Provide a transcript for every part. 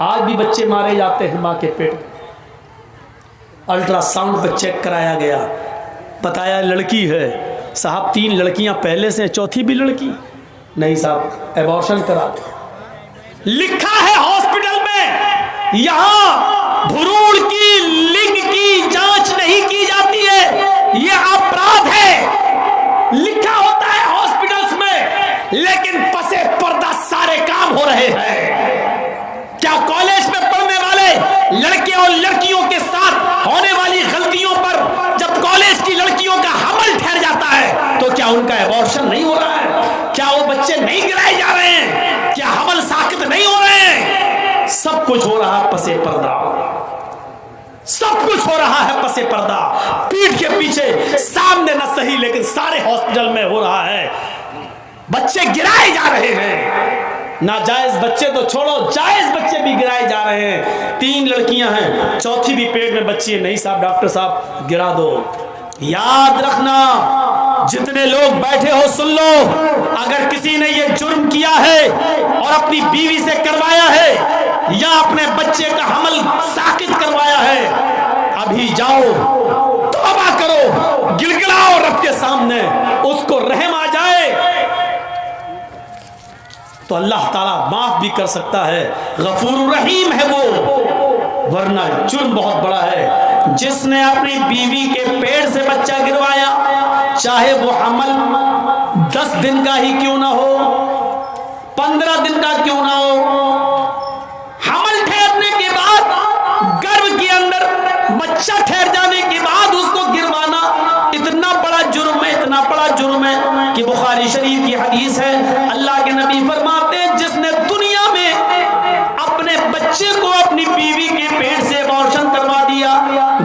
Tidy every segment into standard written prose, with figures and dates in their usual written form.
آج بھی بچے مارے جاتے ہیں ماں کے پیٹ میں. الٹرا ساؤنڈ پہ چیک کرایا گیا, بتایا لڑکی ہے. صاحب 3 لڑکیاں پہلے سے, چوتھی بھی لڑکی. نہیں صاحب ایبارشن کرا دو. لکھا ہے ہاسپٹل میں یہاں بھروڑ کی لنگ کی جانچ نہیں کی جاتی ہے, یہ اپرادھ ہے. لکھا ہوتا ہے ہاسپٹلز میں, لیکن پسے پردہ سارے کام ہو رہے ہیں. کیا کالج میں پڑھنے والے لڑکے اور لڑکیوں کے ساتھ ہونے والی غلطیوں پر جب کالج کی لڑکیوں کا حمل ٹھہر جاتا ہے تو کیا ان کا ایبارشن نہیں ہو رہا ہے؟ کیا وہ بچے نہیں گرائے جا رہے ہیں؟ کیا حمل ساقط نہیں ہو رہے ہیں؟ سب کچھ ہو رہا ہے پسے پردہ, سب کچھ ہو رہا ہے پسے پردہ. پیٹھ کے پیچھے, سامنے نہ صحیح لیکن سارے ہاسپٹل میں ہو رہا ہے. بچے گرائے جا رہے ہیں. ناجائز بچے تو چھوڑو, جائز بچے بھی گرائے جا رہے ہیں. 3 لڑکیاں ہیں, چوتھی بھی پیٹ میں بچی ہے. نہیں صاحب, ڈاکٹر صاحب گرا دو. یاد رکھنا, جتنے لوگ بیٹھے ہو سن لو, اگر کسی نے یہ جرم کیا ہے اور اپنی بیوی سے کروایا ہے یا اپنے بچے کا حمل ساقط کروایا ہے, ابھی جاؤ توبہ کرو, گڑگڑاؤ رب کے سامنے. اس کو رحم آ جائے تو اللہ تعالیٰ معاف بھی کر سکتا ہے. غفور الرحیم ہے وہ, ورنہ جرم بہت بڑا ہے. جس نے اپنی بیوی کے پیٹ سے بچہ گروایا, چاہے وہ حمل 10 دن کا ہی کیوں نہ ہو, 15 دن کا کیوں نہ ہو, حمل ٹھہرنے کے بعد گربھ کے اندر بچہ ٹھہر جانے کے بعد اس کو گروانا اتنا بڑا جرم ہے, اتنا بڑا جرم ہے کہ بخاری شریف کی حدیث ہے, اللہ کے نبی فرماتے ہیں جس نے دنیا میں اپنے بچے کو اپنی بیوی کے پیٹ سے ایبارشن کروا دیا,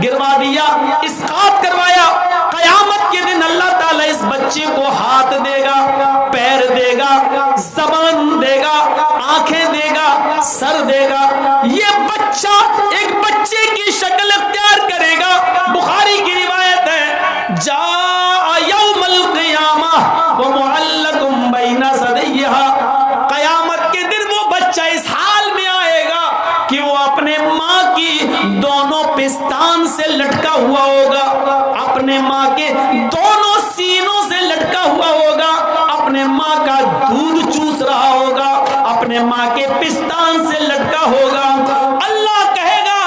گروا دیا, اسقاط کروایا, قیامت کے دن اللہ تعالیٰ اس بچے کو ہاتھ دے گا, پیر دے گا, زبان دے گا, آنکھیں دے گا, سر دے گا. یہ بچہ ایک بچے کی شکل اختیار کرے گا. بخاری کی روایت ہے, جاء یوم القیامہ ومعلق بین ثدیہا, قیامت کے دن وہ بچہ اس حال میں آئے گا کہ وہ اپنے ماں کی دونوں پستان سے لٹکا ہوا ہوگا, اپنے ماں کے دونوں سینوں سے لٹکا ہوا ہوگا, اپنے ماں کا دودھ چوس رہا ہوگا, اپنے ماں کے پستان سے لٹکا ہوگا. اللہ کہے گا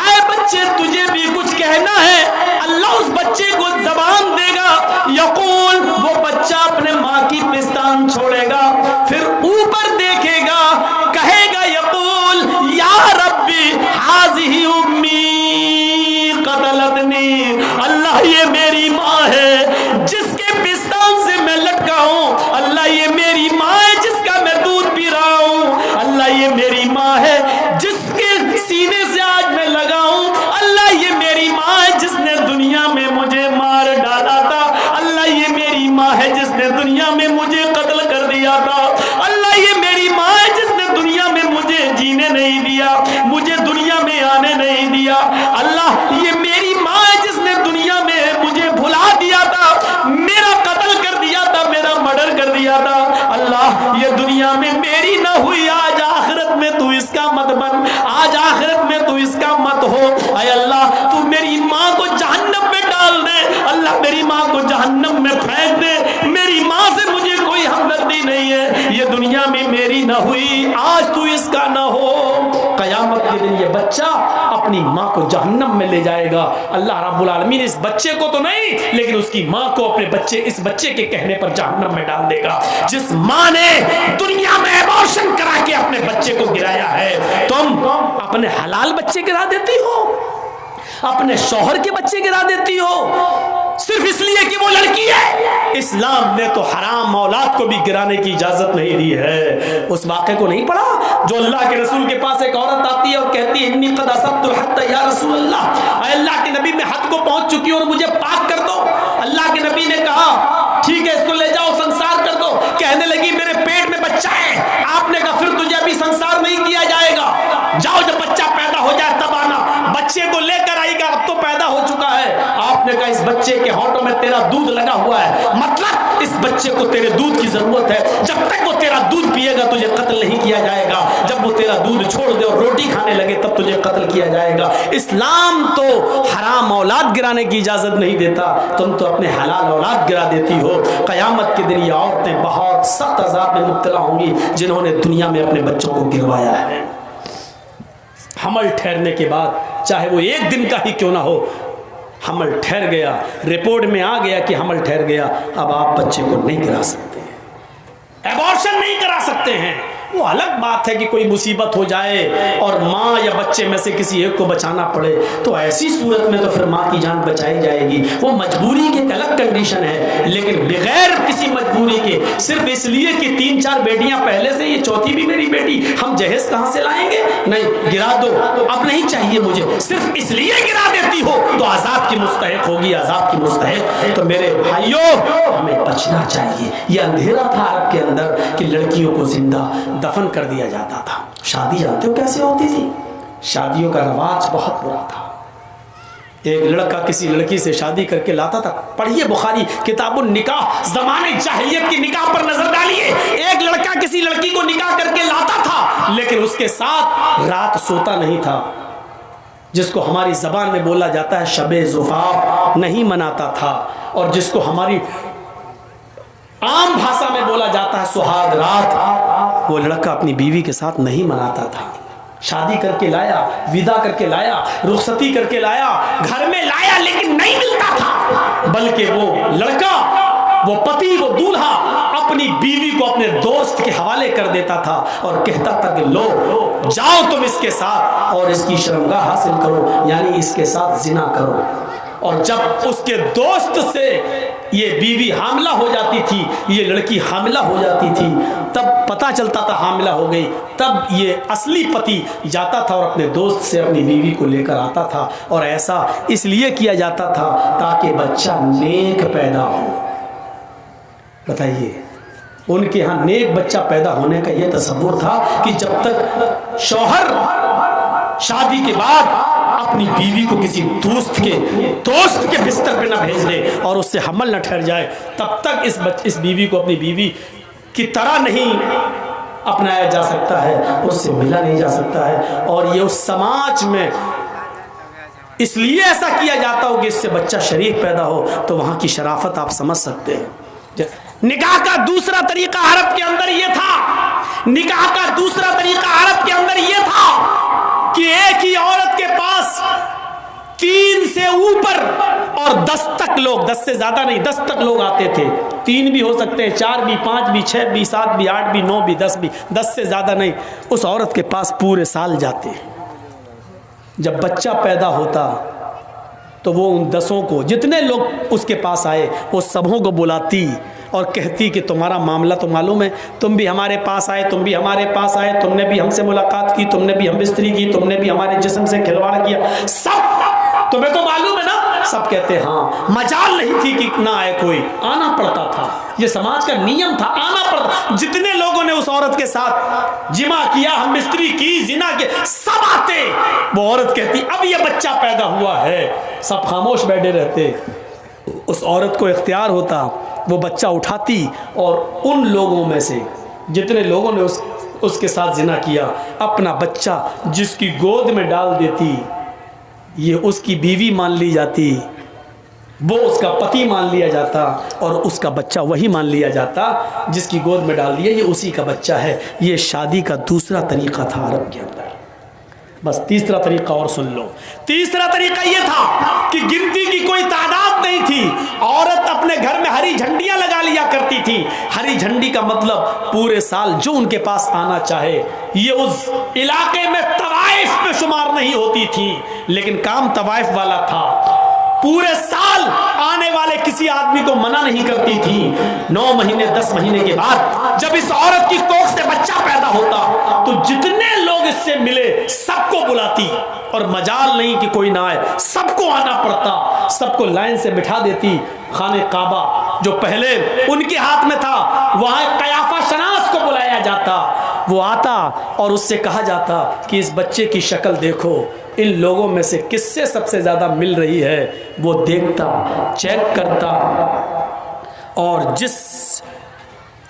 اے بچے تجھے بھی کچھ کہنا ہے, اللہ اس بچے کو زبان دے گا. یقول, وہ بچہ اپنے ماں کی پستان چھوڑے گا, پھر اوپر دیکھے گا, کہے گا یقول یا ربی ہذہ امی قتلتنی, اللہ یہ میری ماں ہے جس کے پستان سے میں لٹکا ہوں, اللہ یہ میری ماں ہے جس کا میں دودھ پی رہا ہوں, اللہ یہ میری ماں ہے جس کے سینے سے آج میں لگا ہوں, اللہ یہ میری ماں ہے جس نے دنیا میں مجھے مار ڈالا تھا, اللہ یہ میری ماں ہے جس نے دنیا میں مجھے قتل کر دیا تھا, اللہ یہ میری ماں ہے جس نے دنیا میں مجھے جینے نہیں دیا, مجھے دنیا میں آنے نہیں دیا, اللہ یہ میری ماں ہے جس نے دنیا میں مجھے بھلا دیا تھا, میرا قتل کر دیا تھا, میرا مرڈر کر دیا تھا, اللہ یہ دنیا میں میری نہ ہوئی, آج آخرت میں تو اس کا مت بن, آج آخرت میں تو اس کا مت ہو. اے اللہ تو میری ماں کو جہنم میں ڈال دے, اللہ میری ماں کو جہنم میں پھینک دے, میری ماں سے مجھے کوئی ہمدردی نہیں ہے, یہ دنیا میں میری نہ ہوئی, آج تو اس کا نہ ہو. قیامت کے دن یہ بچہ اپنی ماں کو جہنم میں لے جائے گا. اللہ رب العالمین اس بچے کو تو نہیں لیکن اس کی ماں کو اپنے بچے, اس بچے کے کہنے پر جہنم میں ڈال دے گا. جس ماں نے دنیا میں ایبارشن کرا کے اپنے بچے کو گرایا ہے, تم اپنے حلال بچے گرا دیتی ہو, اپنے شوہر کے بچے گرا دیتی ہو صرف اس لیے کہ وہ لڑکی ہے. اسلام نے تو حرام اولاد کو بھی گرانے کی اجازت نہیں دی ہے. اس واقعے کو نہیں پڑھا جو اللہ کے رسول کے پاس ایک عورت آتی ہے اور کہتی ہے انی قد اصبت الحد یا رسول اللہ, اے اللہ کے نبی میں حد کو پہنچ چکی ہوں اور مجھے پاک کر دو. اللہ کے نبی نے کہا ٹھیک ہے اس کو لے جاؤ سنسار کر دو. کہنے لگی میرے پیٹ میں بچہ ہے. آپ نے کہا پھر تجھے ابھی سنسار نہیں کیا جائے گا, جاؤ جب بچہ پیدا ہو جائے تب آنا. بچے کو لے کر آئی گا, اب تو پیدا ہو چکا ہے. آپ نے کہا اس بچے کے ہونٹوں میں تیرا دودھ لگا ہوا ہے، مطلب اس بچے کو تیرے دودھ کی ضرورت ہے، جب تک وہ تیرا دودھ پیے گا تجھے قتل نہیں کیا جائے گا، جب وہ تیرا دودھ چھوڑ دے اور روٹی کھانے لگے تب تجھے قتل کیا جائے گا۔ اسلام تو حرام اولاد گرانے کی اجازت نہیں دیتا، تم تو اپنے حلال اولاد گرا دیتی ہو۔ قیامت کے دن یہ عورتیں بہت سخت عذاب میں مبتلا ہوں گی جنہوں نے دنیا میں اپنے بچوں کو گروایا ہے۔ حمل ٹھہرنے کے بعد چاہے وہ ایک دن کا ہی کیوں نہ ہو، حمل ٹھہر گیا، رپورٹ میں آ گیا کہ حمل ٹھہر گیا، اب آپ بچے کو نہیں گرا سکتے ہیں، ایبارشن نہیں کرا سکتے ہیں۔ وہ الگ بات ہے کہ کوئی مصیبت ہو جائے اور ماں یا بچے میں سے کسی ایک کو بچانا پڑے، تو ایسی صورت میں تو پھر ماں کی جان بچائی جائے گی، وہ مجبوری کی ایک الگ کنڈیشن ہے۔ لیکن بغیر کسی مجبوری کے، صرف اس لیے کہ 3-4 بیٹیاں پہلے سے، یہ چوتھی بھی میری بیٹی، ہم جہیز کہاں سے لائیں گے، نہیں گرا دو، اب نہیں چاہیے مجھے، صرف اس لیے گرا دیتی ہو تو عذاب کی مستحق ہوگی، عذاب کی مستحق۔ تو میرے بھائیوں، ہمیں بچنا چاہیے۔ یہ اندھیرا تھا عرب کے اندر کہ لڑکیوں کو زندہ دفن کر دیا جاتا تھا۔ شادی جانتے ہو کیسے ہوتی تھی؟ شادیوں کا رواج بہت برا تھا۔ ایک لڑکا کسی لڑکی سے شادی کر کے لاتا تھا، پڑھیے بخاری کتاب النکاح، زمانے جاہلیت کی نکاح پر نظر ڈالیے۔ ایک لڑکا کسی لڑکی کو نکاح کر کے لاتا تھا، لیکن اس کے ساتھ رات سوتا نہیں تھا، جس کو ہماری زبان میں بولا جاتا ہے شب زفاف، نہیں مناتا تھا، اور جس کو ہماری عام بھاشا میں بولا جاتا ہے سہاگ رات، وہ لڑکا اپنی بیوی کے ساتھ نہیں مناتا تھا۔ شادی کر کے لایا، ودا کر کے لایا، رخصتی کر کے لایا، گھر میں لایا، لیکن نہیں ملتا تھا، بلکہ وہ لڑکا، وہ پتی، وہ دولہا اپنی بیوی کو اپنے دوست کے حوالے کر دیتا تھا اور کہتا تھا کہ لو جاؤ تم اس کے ساتھ اور اس کی شرمگاہ حاصل کرو، یعنی اس کے ساتھ زنا کرو۔ اور جب اس کے دوست سے یہ بیوی حاملہ ہو جاتی تھی، یہ لڑکی حاملہ ہو جاتی تھی، تب پتہ چلتا تھا حاملہ ہو گئی، تب یہ اصلی پتی جاتا تھا اور اپنے دوست سے اپنی بیوی کو لے کر آتا تھا، اور ایسا اس لیے کیا جاتا تھا تاکہ بچہ نیک پیدا ہو۔ بتائیے، ان کے ہاں نیک بچہ پیدا ہونے کا یہ تصور تھا کہ جب تک شوہر شادی کے بعد اپنی بیوی کو کسی دوست کے بستر پہ نہ بھیج دے اور اس سے حمل نہ ٹھہر جائے، تب تک اس بیوی کو اپنی بیوی کی طرح نہیں اپنایا جا سکتا ہے، اس سے ملا نہیں جا سکتا ہے۔ اور یہ اس سماج میں اس لیے ایسا کیا جاتا ہو کہ اس سے بچہ شریف پیدا ہو، تو وہاں کی شرافت آپ سمجھ سکتے ہیں۔ نکاح کا دوسرا طریقہ عرب کے اندر یہ تھا، نکاح کا دوسرا طریقہ عرب کے اندر یہ تھا کہ ایک ہی عورت کے پاس 3 سے اوپر اور 10 تک لوگ، 10 سے زیادہ نہیں، 10 تک لوگ آتے تھے، 3 بھی ہو سکتے ہیں، 4 بھی، 5 بھی، 6 بھی، 7 بھی، 8 بھی، 9 بھی، 10 بھی، 10 سے زیادہ نہیں، اس عورت کے پاس پورے سال جاتے۔ جب بچہ پیدا ہوتا تو وہ ان 10 کو، جتنے لوگ اس کے پاس آئے، وہ سبوں کو بلاتی اور کہتی کہ تمہارا معاملہ تو معلوم ہے، تم بھی ہمارے پاس آئے، تم بھی ہمارے پاس آئے، تم نے بھی ہم سے ملاقات کی، تم نے بھی ہم بستری کی، تم نے بھی ہمارے جسم سے کھلواڑ کیا، سب تمہیں تو معلوم ہے نا۔ سب کہتے ہاں، مجال نہیں تھی کہ نہ آئے کوئی، آنا پڑتا تھا، یہ سماج کا نیم تھا، آنا پڑتا۔ جتنے لوگوں نے اس عورت کے ساتھ جمع کیا، ہم بستری کی، زنا کے، سب آتے، وہ عورت کہتی اب یہ بچہ پیدا ہوا ہے، سب خاموش بیٹھے رہتے۔ اس عورت کو اختیار ہوتا، وہ بچہ اٹھاتی اور ان لوگوں میں سے جتنے لوگوں نے اس کے ساتھ زنا کیا، اپنا بچہ جس کی گود میں ڈال دیتی، یہ اس کی بیوی مان لی جاتی، وہ اس کا پتی مان لیا جاتا، اور اس کا بچہ وہی مان لیا جاتا جس کی گود میں ڈال دیا، یہ اسی کا بچہ ہے۔ یہ شادی کا دوسرا طریقہ تھا عرب کے اندر۔ بس تیسرا طریقہ اور سن لو۔ تیسرا طریقہ یہ تھا کہ گنتی کی کوئی تعداد نہیں تھی، عورت اپنے گھر میں ہری جھنڈیاں لگا لیا کرتی تھی۔ ہری جھنڈی کا مطلب پورے سال جو ان کے پاس آنا چاہے، یہ اس علاقے میں طوائف میں شمار نہیں ہوتی تھی، لیکن کام طوائف والا تھا، پورے سال آنے والے کسی آدمی کو منع نہیں کرتی تھی۔ 9 مہینے 10 مہینے کے بعد جب اس عورت کی کوکھ سے بچہ پیدا ہوتا تو جتنے لوگ اس سے ملے سب کو بلاتی، اور مجال نہیں کہ کوئی نہ آئے، سب کو آنا پڑتا، سب کو لائن سے بٹھا دیتی۔ خانہ کعبہ جو پہلے ان کے ہاتھ میں تھا، وہاں قیافہ شناس کو بلایا جاتا، وہ آتا اور اس سے کہا جاتا کہ اس بچے کی شکل دیکھو، ان لوگوں میں سے کس سے سب سے زیادہ مل رہی ہے۔ وہ دیکھتا، چیک کرتا، اور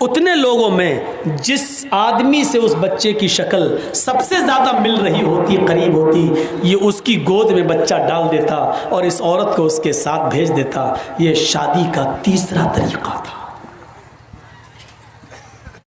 اتنے لوگوں میں جس آدمی سے اس بچے کی شکل سب سے زیادہ مل رہی ہوتی، قریب ہوتی، یہ اس کی گود میں بچہ ڈال دیتا اور اس عورت کو اس کے ساتھ بھیج دیتا۔ یہ شادی کا تیسرا طریقہ تھا۔